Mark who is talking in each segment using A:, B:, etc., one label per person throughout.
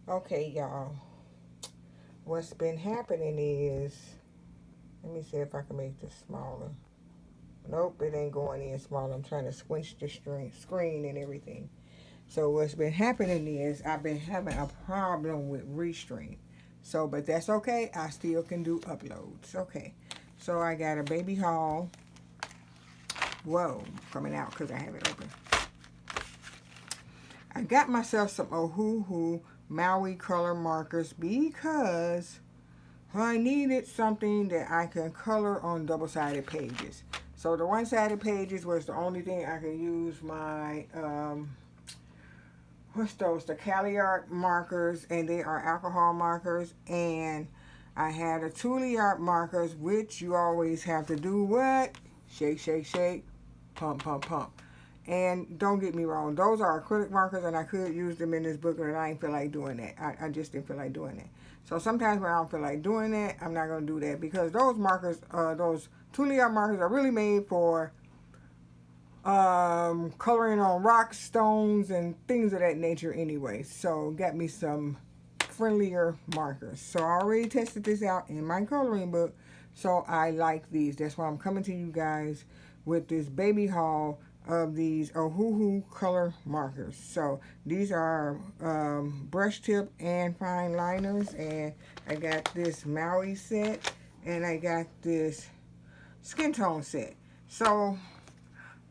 A: Okay, y'all. What's been happening is, let me see if I can make this smaller. Nope, it ain't going in smaller. I'm trying to squinch the screen and everything. So what's been happening is I've been having a problem with Restream. So, but that's okay. I still can do uploads. Okay. So I got a baby haul. Whoa, coming out because I have it open. I got myself some Ohuhu Maui color markers because I needed something that I can color on double-sided pages. So the one-sided pages was the only thing I could use my, what's those, the Cali Art markers, and they are alcohol markers. And I had a Tule Art markers, which you always have to do what? Shake, shake, shake, pump, pump, pump. And don't get me wrong, those are acrylic markers, and I could use them in this book, but I didn't feel like doing that. I just didn't feel like doing that. So sometimes when I don't feel like doing that, I'm not going to do that because those markers, those Tule Art markers are really made for coloring on rocks, stones, and things of that nature anyway. So got me some friendlier markers. So I already tested this out in my coloring book, so I like these. That's why I'm coming to you guys with this baby haul of these Ohuhu color markers. So these are brush tip and fine liners, and I got this Maui set, and I got this skin tone set. So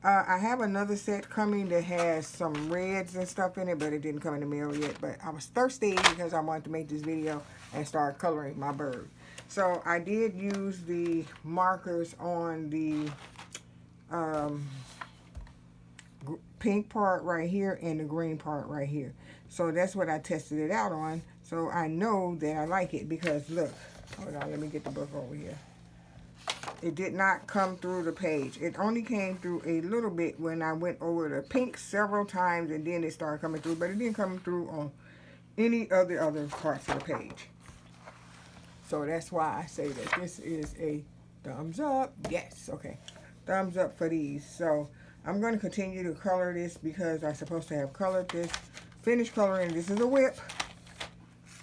A: I have another set coming that has some reds and stuff in it, but it didn't come in the mail yet. But I was thirsty because I wanted to make this video and start coloring my bird. So I did use the markers on the pink part right here and the green part right here. So that's what I tested it out on. So I know that I like it because look, hold on, let me get the book over here. It did not come through the page. It only came through a little bit when I went over the pink several times, and then it started coming through, but it didn't come through on any of the other parts of the page. So that's why I say that this is a thumbs up. Yes, okay. Thumbs up for these. So I'm going to continue to color this because I'm supposed to have colored this. Finished coloring. This is a whip.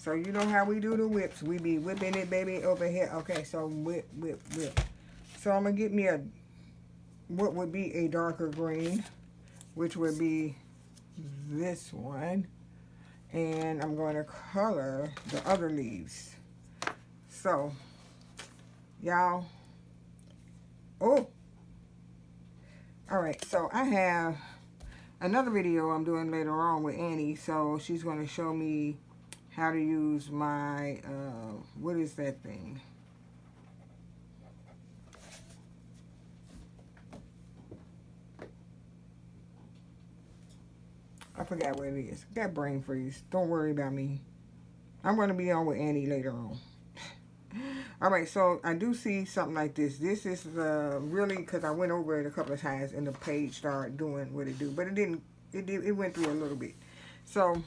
A: So you know how we do the whips. We be whipping it, baby, over here. Okay, so whip, whip, whip. So I'm going to get me a, what would be a darker green, which would be this one. And I'm going to color the other leaves. So, y'all, oh, all right, so I have another video I'm doing later on with Annie. So she's going to show me how to use my, what is that thing? I forgot what it is. Got brain freeze. Don't worry about me. I'm going to be on with Annie later on. All right, so I do see something like this. This is really because I went over it a couple of times and the page started doing what it do, but it didn't. It went through a little bit. So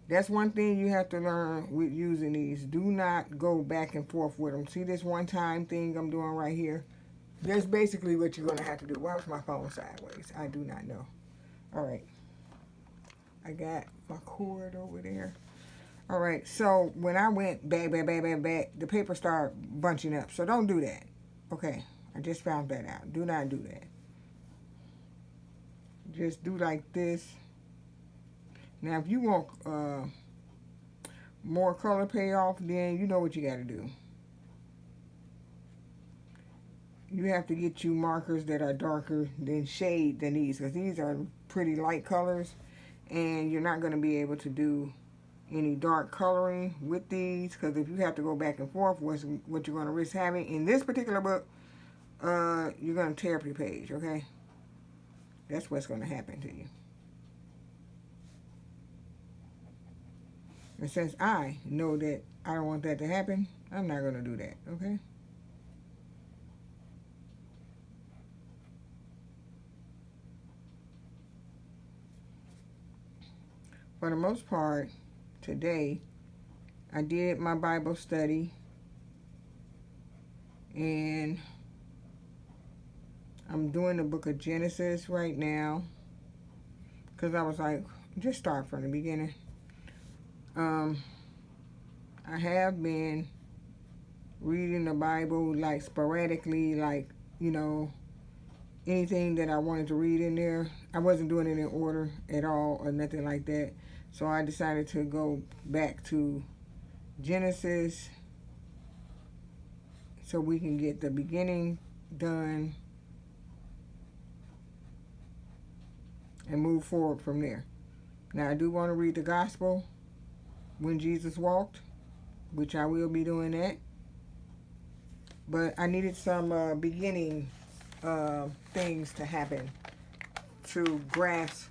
A: that's one thing you have to learn with using these. Do not go back and forth with them. See this one-time thing I'm doing right here? That's basically what you're going to have to do. Why was my phone sideways? I do not know. All right. I got my cord over there. All right, so when I went back, the paper started bunching up. So don't do that. Okay, I just found that out. Do not do that. Just do like this. Now, if you want more color payoff, then you know what you got to do. You have to get you markers that are darker than shade than these, because these are pretty light colors, and you're not going to be able to do any dark coloring with these, because if you have to go back and forth, what you're going to risk having in this particular book, you're going to tear up your page, okay? That's what's going to happen to you. And since I know that I don't want that to happen, I'm not going to do that, okay? For the most part, today, I did my Bible study, and I'm doing the book of Genesis right now, because I was like, just start from the beginning. Um, I have been reading the Bible like sporadically, like, you know, anything that I wanted to read in there. I wasn't doing it in order at all or nothing like that. So I decided to go back to Genesis so we can get the beginning done and move forward from there. Now, I do want to read the gospel when Jesus walked, which I will be doing that. But I needed some beginning things to happen to grasp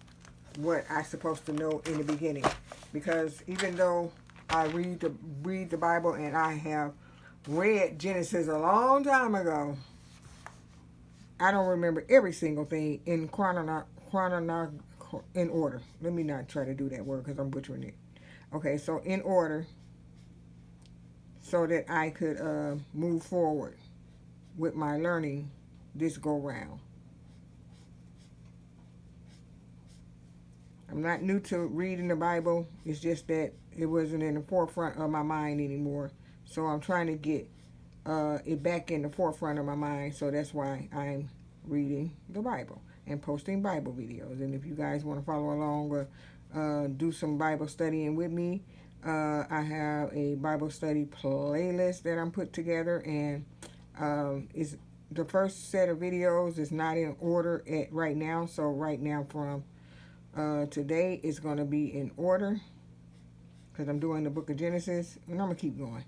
A: what I'm supposed to know in the beginning. Because even though I read the Bible and I have read Genesis a long time ago, I don't remember every single thing in in order. Let me not try to do that word because I'm butchering it. Okay, so in order, so that I could move forward with my learning this go round. I'm not new to reading the Bible. It's just that it wasn't in the forefront of my mind anymore. So I'm trying to get it back in the forefront of my mind. So that's why I'm reading the Bible and posting Bible videos. And if you guys want to follow along or do some Bible studying with me, I have a Bible study playlist that I'm put together, and it's the first set of videos is not in order at right now. So right now from today is going to be in order because I'm doing the book of Genesis, and I'm going to keep going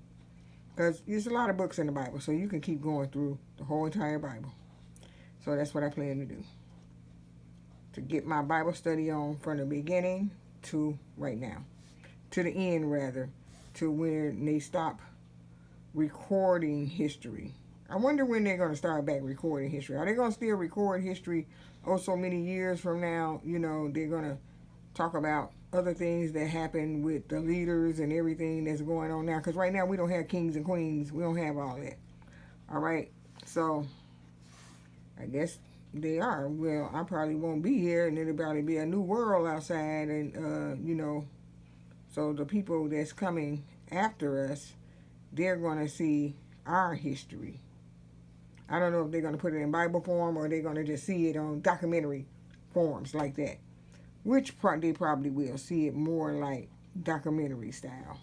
A: because there's a lot of books in the Bible, so you can keep going through the whole entire Bible. So that's what I plan to do, to get my Bible study on from the beginning to right now, to the end rather, to when they stop recording history. I wonder when they're going to start back recording history. Are they going to still record history so many years from now? You know, they're going to talk about other things that happen with the leaders and everything that's going on now. Because right now we don't have kings and queens. We don't have all that. All right. So I guess they are. Well, I probably won't be here, and it'll probably be a new world outside. And, you know, so the people that's coming after us, they're going to see our history. I don't know if they're going to put it in Bible form or they're going to just see it on documentary forms like that. Which they probably will see it more like documentary style.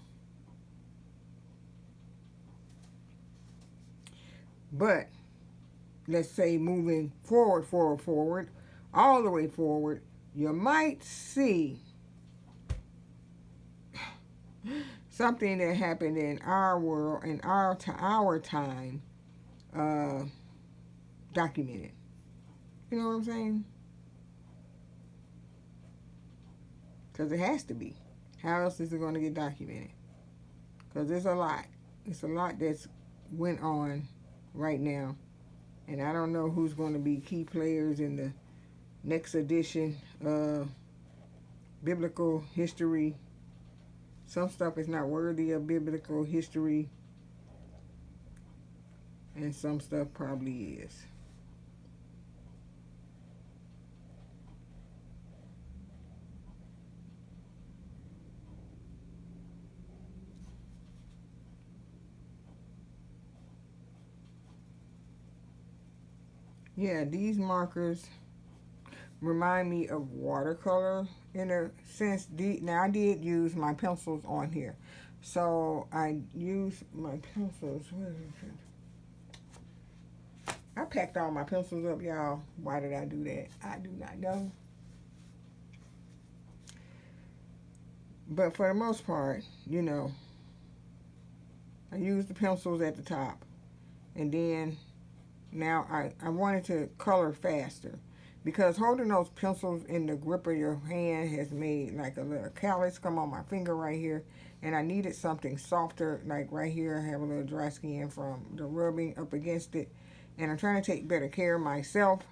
A: But let's say moving forward, all the way forward, you might see something that happened in our world, in our time, documented. You know what I'm saying? Because it has to be. How else is it going to get documented? Because there's a lot. It's a lot that's went on right now. And I don't know who's going to be key players in the next edition of biblical history. Some stuff is not worthy of biblical history. And some stuff probably is. Yeah, these markers remind me of watercolor in a sense. Now, I did use my pencils on here. So, I used my pencils. I packed all my pencils up, y'all. Why did I do that? I do not know. But for the most part, you know, I used the pencils at the top. And then now I wanted to color faster, because holding those pencils in the grip of your hand has made like a little callus come on my finger right here, and I needed something softer. Like right here I have a little dry skin from the rubbing up against it, and I'm trying to take better care of myself,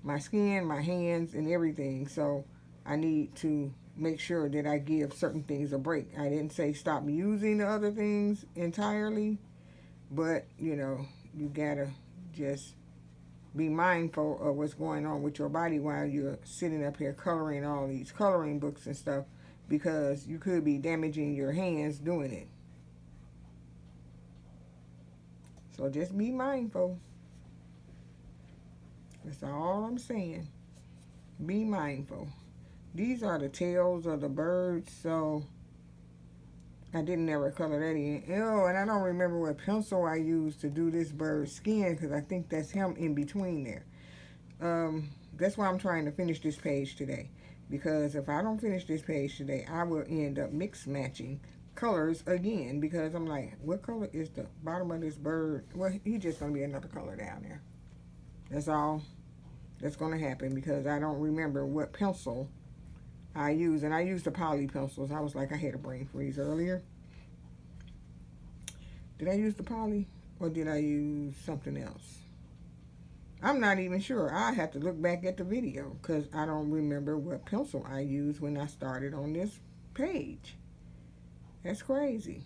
A: my skin, my hands, and everything. So I need to make sure that I give certain things a break. I didn't say stop using the other things entirely, but you know, you gotta just be mindful of what's going on with your body while you're sitting up here coloring all these coloring books and stuff, because you could be damaging your hands doing it. So just be mindful. That's all I'm saying. Be mindful. These are the tails of the birds, so I didn't ever color that in. Oh, and I don't remember what pencil I used to do this bird's skin, because I think that's him in between there. That's why I'm trying to finish this page today, because if I don't finish this page today, I will end up mix matching colors again, because I'm like, what color is the bottom of this bird? Well, he's just going to be another color down there. That's all that's going to happen, because I don't remember what pencil I use. And I use the poly pencils. I was like, I had a brain freeze earlier. Did I use the poly, or did I use something else? I'm not even sure. I have to look back at the video, because I don't remember what pencil I used when I started on this page. That's crazy.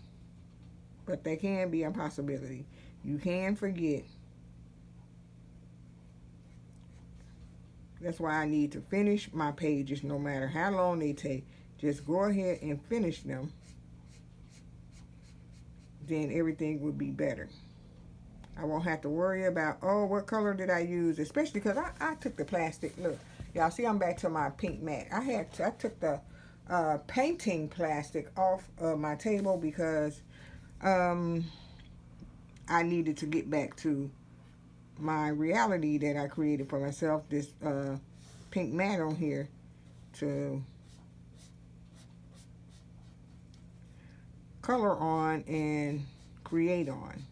A: But they can be a possibility. You can forget. That's why I need to finish my pages no matter how long they take. Just go ahead and finish them. Then everything will be better. I won't have to worry about, oh, what color did I use? Especially because I took the plastic. Look, y'all see I'm back to my pink mat. I took the painting plastic off of my table because I needed to get back to my reality that I created for myself. This pink mat on here to color on and create on.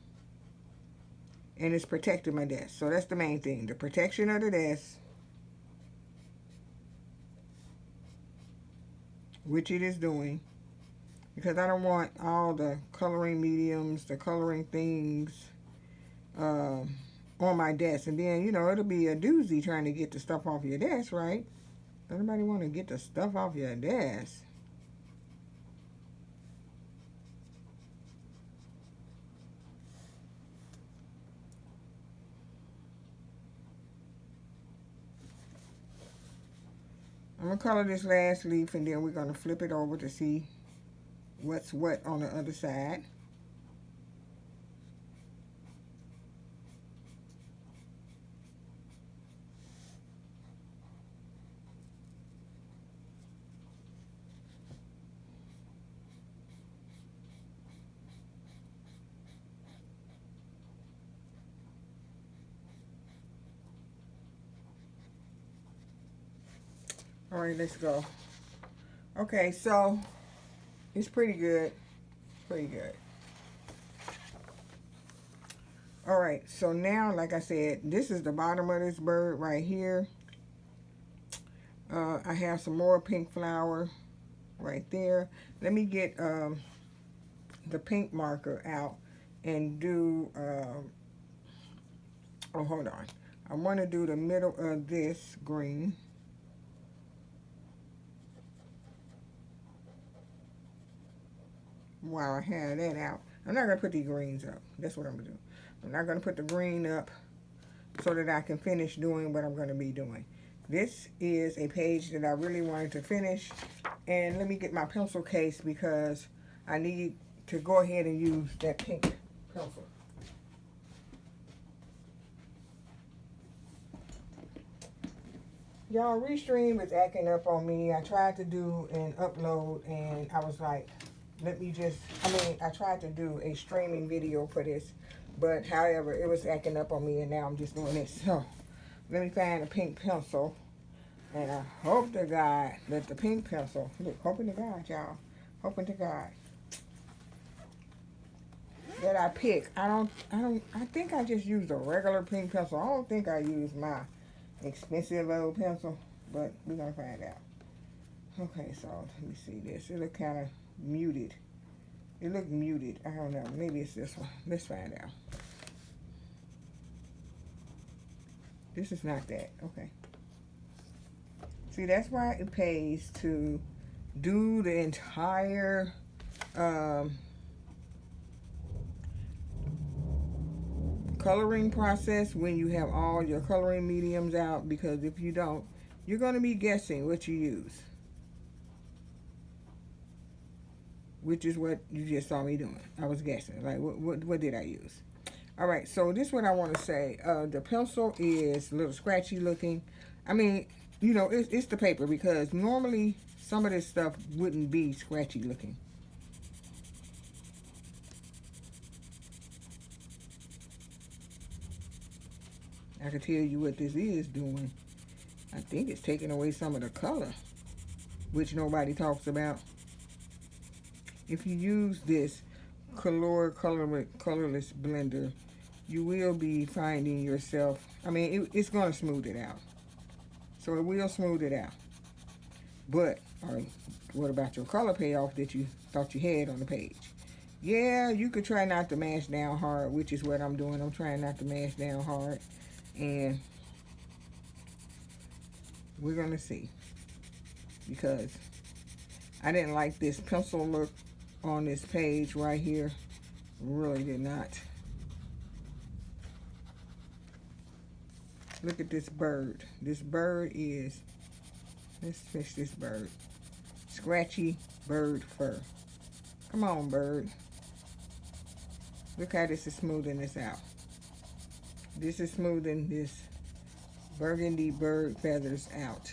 A: And it's protecting my desk. So that's the main thing. The protection of the desk. Which it is doing. Because I don't want all the coloring mediums, the coloring things on my desk. And then, you know, it'll be a doozy trying to get the stuff off your desk, right? Everybody want to get the stuff off your desk. I'm going to color this last leaf, and then we're going to flip it over to see what's what on the other side. All right, let's go. Okay, so it's pretty good. Pretty good. All right, so now, like I said, this is the bottom of this bird right here. I have some more pink flower right there. Let me get the pink marker out and do, oh, hold on. I want to do the middle of this green. While I have that out, I'm not going to put these greens up. That's what I'm going to do. I'm not going to put the green up so that I can finish doing what I'm going to be doing. This is a page that I really wanted to finish. And let me get my pencil case because I need to go ahead and use that pink pencil. Y'all, Restream is acting up on me. I tried to do an upload and I was like, I tried to do a streaming video for this, but however, it was acting up on me, and now I'm just doing this. So, let me find a pink pencil, and I hope to God that the pink pencil, look, hoping to God, y'all, hoping to God that I pick. I think I just used a regular pink pencil. I don't think I used my expensive old pencil, but we're gonna find out. Okay, so let me see this. It look kind of muted. It looked muted. I don't know. Maybe it's this one. Let's find out. This is not that. Okay. See, that's why it pays to do the entire coloring process when you have all your coloring mediums out, because if you don't, you're going to be guessing what you use. which is what you just saw me doing. I was guessing. Like, what did I use? All right, so this is what I want to say. The pencil is a little scratchy looking. I mean, you know, it's the paper, because normally some of this stuff wouldn't be scratchy looking. I can tell you what this is doing. I think it's taking away some of the color, which nobody talks about. If you use this colorless blender, you will be finding yourself, I mean, it's going to smooth it out. So it will smooth it out. But, all right, what about your color payoff that you thought you had on the page? Yeah, you could try not to mash down hard, which is what I'm doing. I'm trying not to mash down hard. And we're going to see. Because I didn't like this pencil look on this page right here. Really did not. Look at this bird. This bird is, let's fix this bird. Scratchy bird fur. Come on, bird. Look how this is smoothing this out. This is smoothing this burgundy bird feathers out.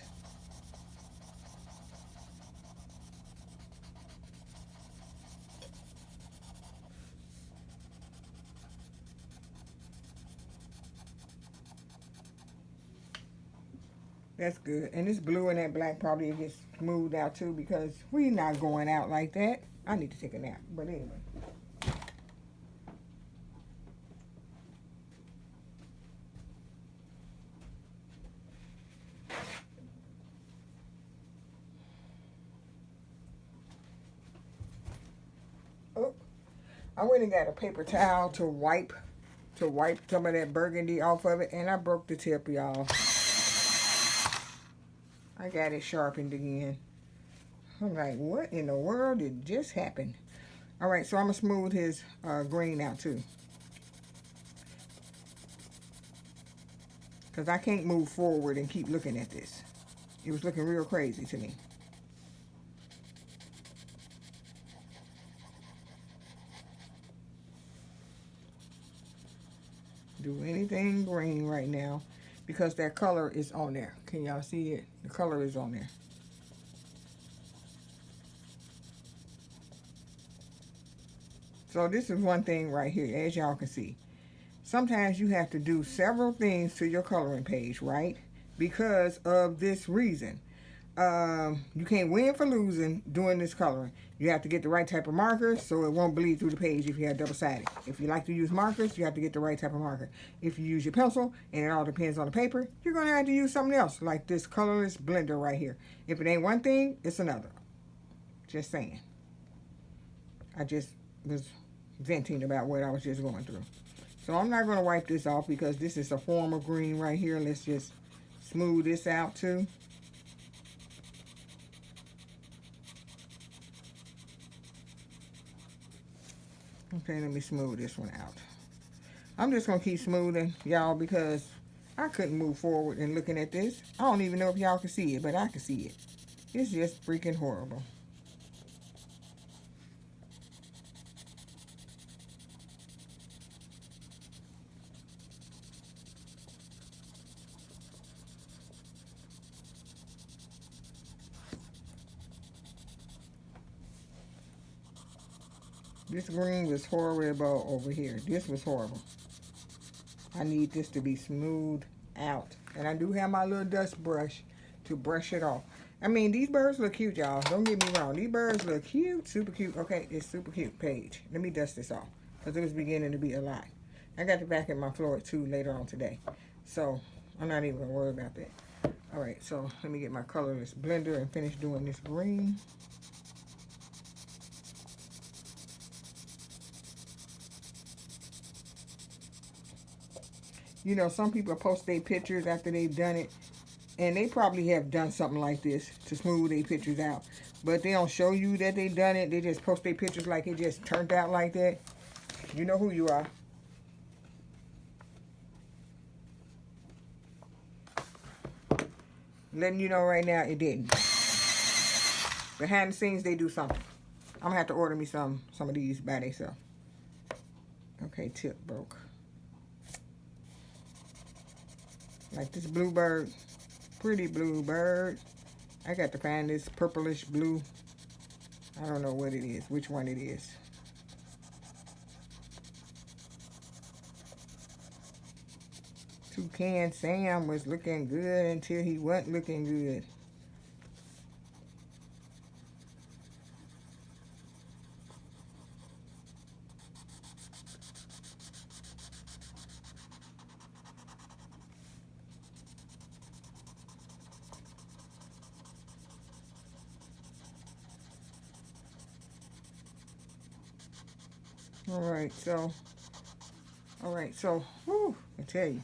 A: That's good. And this blue and that black probably gets smoothed out too, because we're not going out like that. I need to take a nap. But anyway. Oh, I went and got a paper towel to wipe some of that burgundy off of it, and I broke the tip, y'all. I got it sharpened again. I'm like, what in the world did just happen? All right, so I'm going to smooth his green out too. Because I can't move forward and keep looking at this. It was looking real crazy to me. Do anything green right now, because that color is on there. Can y'all see it? The color is on there. So this is one thing right here, as y'all can see. Sometimes you have to do several things to your coloring page, right? Because of this reason. You can't win for losing doing this coloring. You have to get the right type of markers so it won't bleed through the page if you have double-sided. If you like to use markers, you have to get the right type of marker. If you use your pencil, and it all depends on the paper, you're going to have to use something else, like this colorless blender right here. If it ain't one thing, it's another. Just saying. I just was venting about what I was just going through. So I'm not going to wipe this off, because this is a form of green right here. Let's just smooth this out too. Okay, let me smooth this one out. I'm just going to keep smoothing, y'all, because I couldn't move forward and looking at this. I don't even know if y'all can see it, but I can see it. It's just freaking horrible. This green was horrible over here. This was horrible. I need this to be smoothed out. And I do have my little dust brush to brush it off. I mean, these birds look cute, y'all. Don't get me wrong. These birds look cute. Super cute. Okay, it's super cute page. Let me dust this off, because it was beginning to be a lot. I got to vacuum my floor too later on today. So, I'm not even going to worry about that. Alright, so let me get my colorless blender and finish doing this green. You know, some people post their pictures after they've done it, and they probably have done something like this to smooth their pictures out. But they don't show you that they've done it. They just post their pictures like it just turned out like that. You know who you are. Letting you know right now, it didn't. Behind the scenes, they do something. I'm gonna have to order me some of these by themselves. Okay, tip broke. Like this bluebird, pretty bluebird. I got to find this purplish blue. I don't know what it is, which one it is. Toucan Sam was looking good until he wasn't looking good. All right, so, whew, I tell you,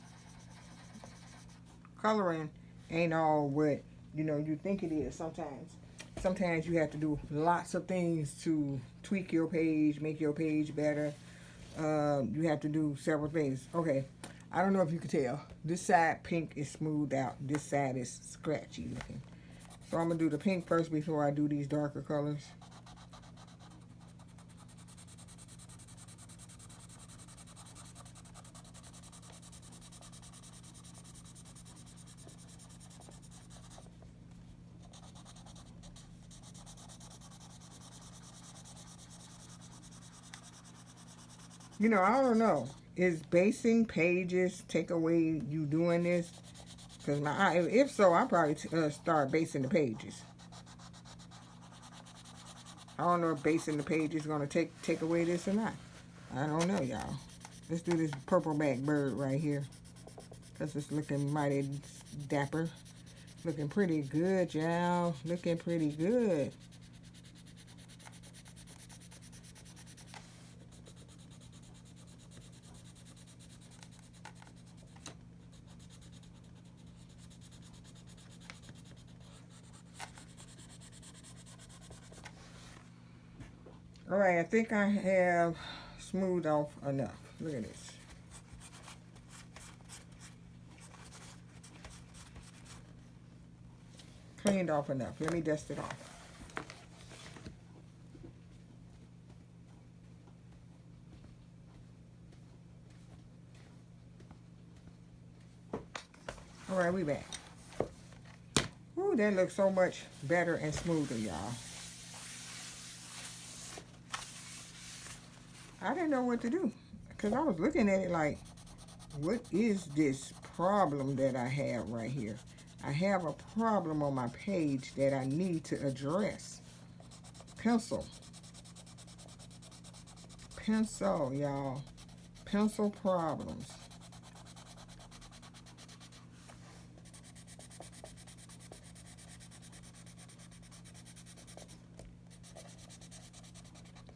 A: coloring ain't all what, you think it is sometimes. Sometimes you have to do lots of things to tweak your page, make your page better. You have to do several things. Okay, I don't know if you can tell. This side pink is smoothed out. This side is scratchy looking. So I'm going to do the pink first before I do these darker colors. I don't know. Is basing pages take away you doing this? Because if so, I'll probably start basing the pages. I don't know if basing the page is going to take away this or not. I don't know, y'all. Let's do this purple back bird right here. Because it's looking mighty dapper. Looking pretty good, y'all. Looking pretty good. All right, I think I have smoothed off enough. Look at this. Cleaned off enough. Let me dust it off. All right, we back. Ooh, that looks so much better and smoother, y'all. I didn't know what to do because I was looking at it like, what is this problem that I have right here? I have a problem on my page that I need to address. Pencil, y'all. Pencil problems.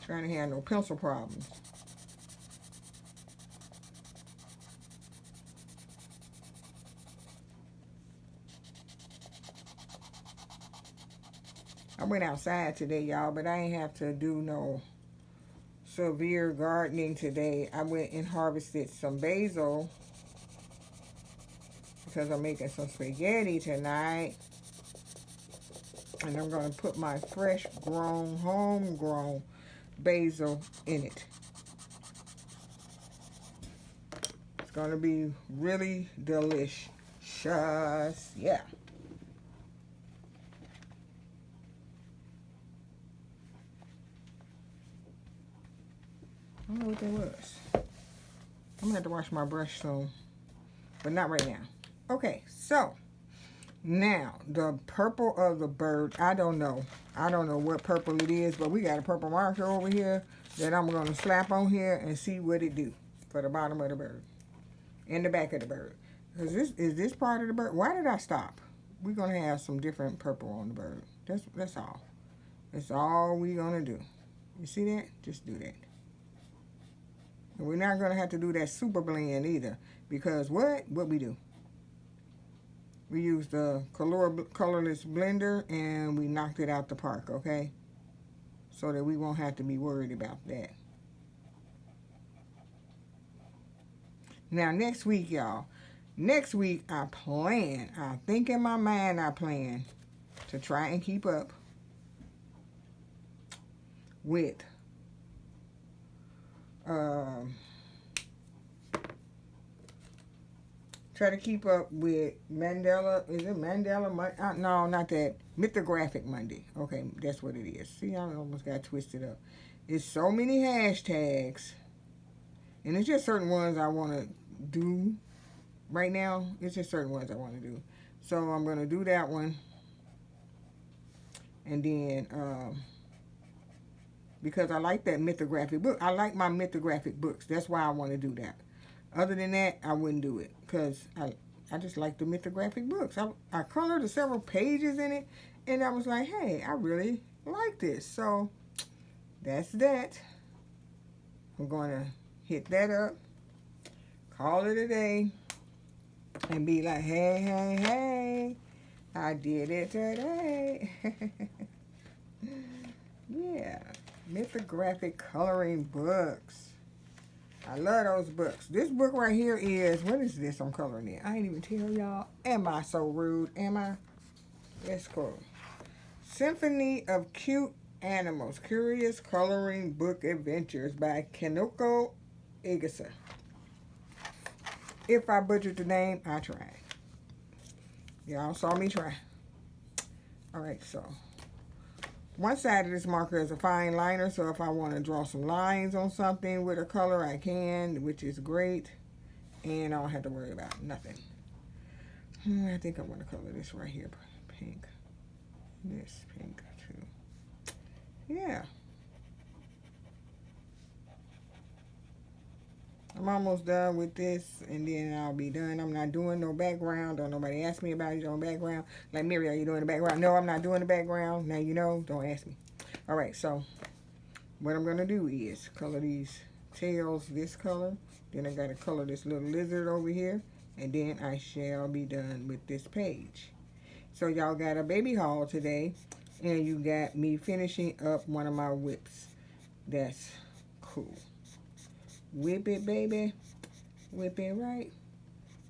A: Trying to have no pencil problems. I went outside today, y'all, but I ain't have to do no severe gardening today. I went and harvested some basil because I'm making some spaghetti tonight. And I'm going to put my fresh grown, homegrown basil in it. It's going to be really delicious. Yeah. I don't know what that was. I'm going to have to wash my brush soon. But not right now. Okay, so now the purple of the bird, I don't know what purple it is, but we got a purple marker over here that I'm going to slap on here and see what it do for the bottom of the bird and the back of the bird. Because is this part of the bird? Why did I stop? We're going to have some different purple on the bird. That's all. That's all we're going to do. You see that? Just do that. And we're not going to have to do that super blend either. Because what we do? We used the colorless blender and we knocked it out the park, okay? So that we won't have to be worried about that. Now, next week, y'all. Next week, I think in my mind I plan to try and keep up with um, try to keep up with Mandela. Is it Mandela? No, not that. Mythographic Monday. Okay, that's what it is. See, I almost got twisted up. It's so many hashtags, and it's just certain ones I want to do right now. It's just certain ones I want to do. So I'm going to do that one. And then, because I like that mythographic book. I like my mythographic books. That's why I want to do that. Other than that, I wouldn't do it. Because I just like the mythographic books. I colored several pages in it. And I was like, hey, I really like this. So, that's that. I'm going to hit that up. Call it a day. And be like, hey, hey, hey. I did it today. Yeah. Mythographic coloring books. I love those books. This book right here is, what is this I'm coloring in? I ain't even tell y'all. Am I so rude? Am I? Let's go. Symphony of Cute Animals. Curious Coloring Book Adventures by Kanoko Igasa. If I butchered the name, I tried. Y'all saw me try. Alright, so one side of this marker is a fine liner, so if I want to draw some lines on something with a color, I can, which is great. And I don't have to worry about nothing. I think I want to color this right here pink. This pink too. Yeah. I'm almost done with this, and then I'll be done. I'm not doing no background. Don't nobody ask me about it on background. Like, Mary, are you doing the background? No, I'm not doing the background. Now you know. Don't ask me. All right, so what I'm going to do is color these tails this color. Then I got to color this little lizard over here. And then I shall be done with this page. So y'all got a baby haul today. And you got me finishing up one of my whips. That's cool. Whip it, baby. Whip it right.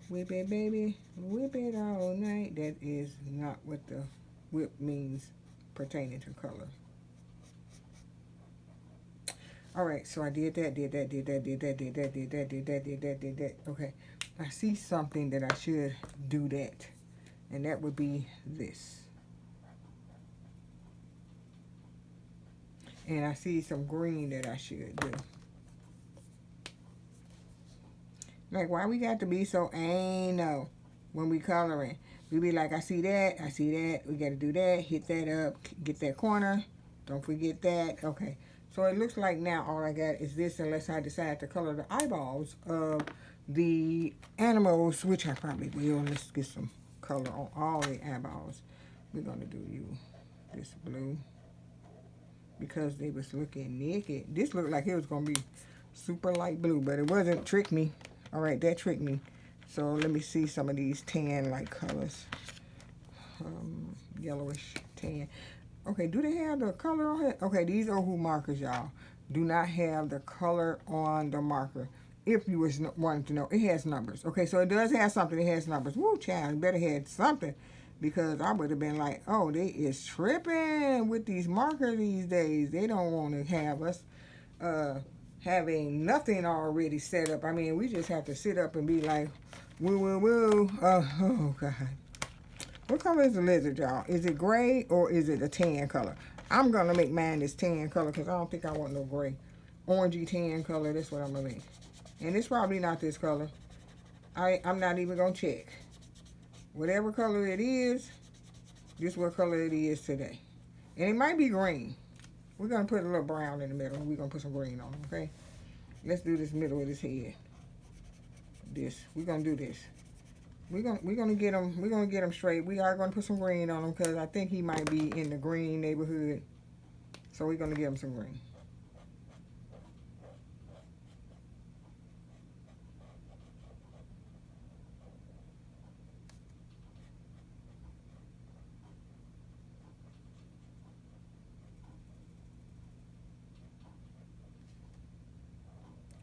A: Whip it, baby. Whip it all night. That is not what the whip means pertaining to color. Alright, so I did that, did that. Okay, I see something that I should do that. And that would be this. And I see some green that I should do. Like, why we got to be so anal when we coloring? We be like, I see that, we got to do that, hit that up, get that corner, don't forget that. Okay, so it looks like now all I got is this, unless I decide to color the eyeballs of the animals, which I probably will. Let's get some color on all the eyeballs. We're going to do you this blue, because they was looking naked. This looked like it was going to be super light blue, but it wasn't. Tricked me. All right, that tricked me. So let me see some of these tan-like colors. Yellowish tan. Okay, do they have the color on it? Okay, these Ohuhu markers, y'all, do not have the color on the marker. If you was wanting to know, it has numbers. Okay, so it does have something. It has numbers. Woo, child, better have something, because I would have been like, oh, they is tripping with these markers these days. They don't want to have us having nothing already set up. I mean, we just have to sit up and be like, woo, woo, woo. Oh, God. What color is the lizard, y'all? Is it gray or is it a tan color? I'm going to make mine this tan color because I don't think I want no gray. Orangey tan color, that's what I'm going to make. And it's probably not this color. I'm not even going to check. Whatever color it is, this is what color it is today. And it might be green. We're going to put a little brown in the middle. We're going to put some green on, okay? Let's do this middle of his head. This. We're going to do this. We're gonna get him. We're gonna get him straight. We are gonna put some green on him because I think he might be in the green neighborhood. So we're gonna give him some green.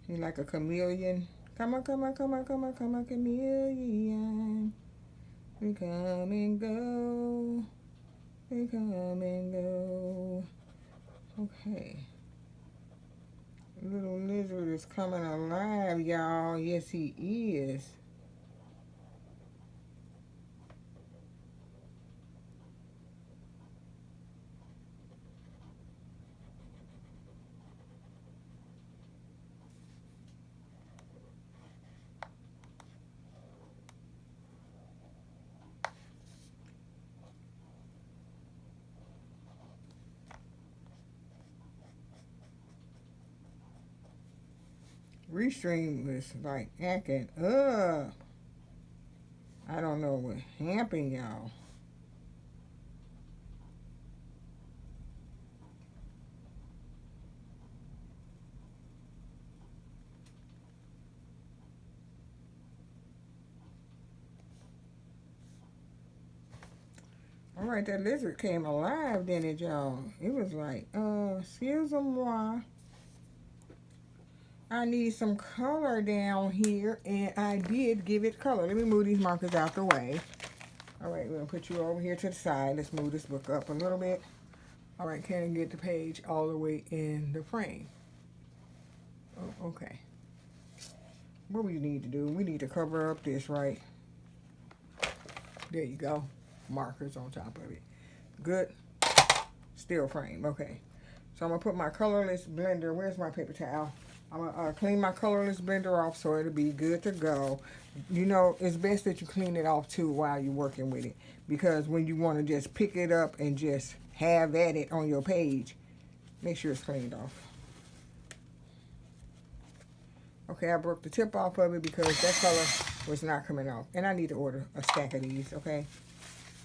A: He like a chameleon. Come on, come on, come on, come on, come on, chameleon. We come and go. We come and go. Okay. Little lizard is coming alive, y'all. Yes, he is. Restream was like acting up. I don't know what happened, y'all. All right, that lizard came alive, didn't it, y'all? It was like, excuse-moi. I need some color down here, and I did give it color. Let me move these markers out the way. All right, we're going to put you over here to the side. Let's move this book up a little bit. All right, can I get the page all the way in the frame? Oh, okay. What we need to do, we need to cover up this, right? There you go. Markers on top of it. Good. Still frame. Okay. So I'm going to put my colorless blender. Where's my paper towel? I'm going to clean my colorless blender off so it'll be good to go. You know, it's best that you clean it off too while you're working with it. Because when you want to just pick it up and just have at it on your page, make sure it's cleaned off. Okay, I broke the tip off of it because that color was not coming off. And I need to order a stack of these, okay?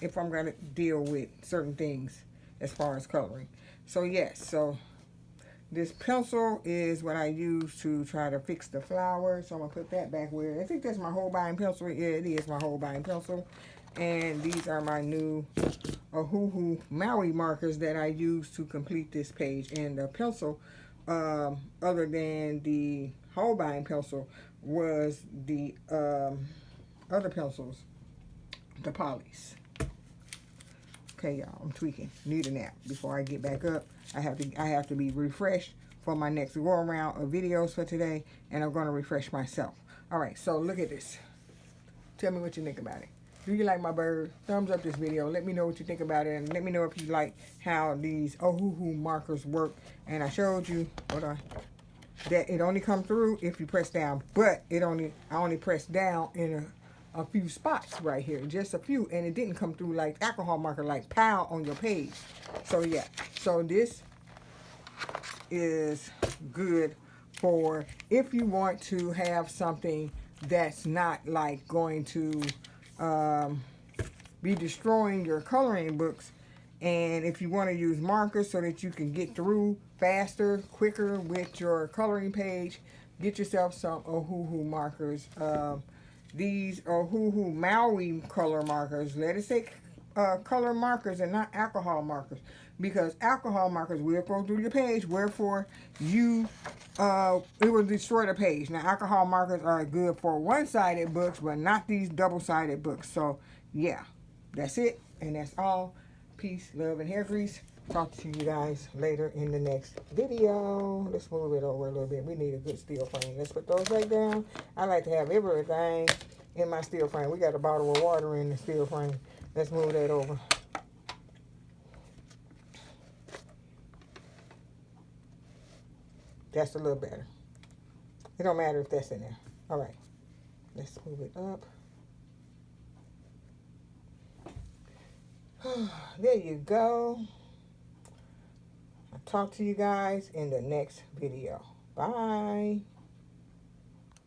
A: If I'm going to deal with certain things as far as coloring. So yes, so this pencil is what I use to try to fix the flowers. So I'm going to put that back where, I think that's my Holbein pencil. Yeah, it is my Holbein pencil. And these are my new Ohuhu Maui markers that I use to complete this page. And the pencil, other than the Holbein pencil, was the other pencils, the polys. Okay, y'all, I'm tweaking. Need a nap before I get back up. I have to be refreshed for my next go around of videos for today, and I'm going to refresh myself. All right, so look at this. Tell me what you think about it. Do you like my bird? Thumbs up this video. Let me know what you think about it, and let me know if you like how these Ohuhu markers work. And I showed you, hold on, that it only comes through if you press down, but I only pressed down in a few spots right here, just a few, and it didn't come through like alcohol marker, like pow on your page. So yeah, so this is good for if you want to have something that's not like going to be destroying your coloring books, and if you want to use markers so that you can get through faster, quicker with your coloring page, get yourself some Ohuhu markers. These Ohuhu Maui color markers. Let it say color markers and not alcohol markers, because alcohol markers will go through your page, wherefore it will destroy the page. Now, alcohol markers are good for one-sided books, but not these double-sided books. So, yeah, that's it, and that's all. Peace, love, and hair grease. Talk to you guys later in the next video. Let's move it over a little bit. We need a good steel frame. Let's put those right down. I like to have everything in my steel frame. We got a bottle of water in the steel frame. Let's move that over. That's a little better. It don't matter if that's in there. All right. Let's move it up. There you go. I'll talk to you guys in the next video. Bye.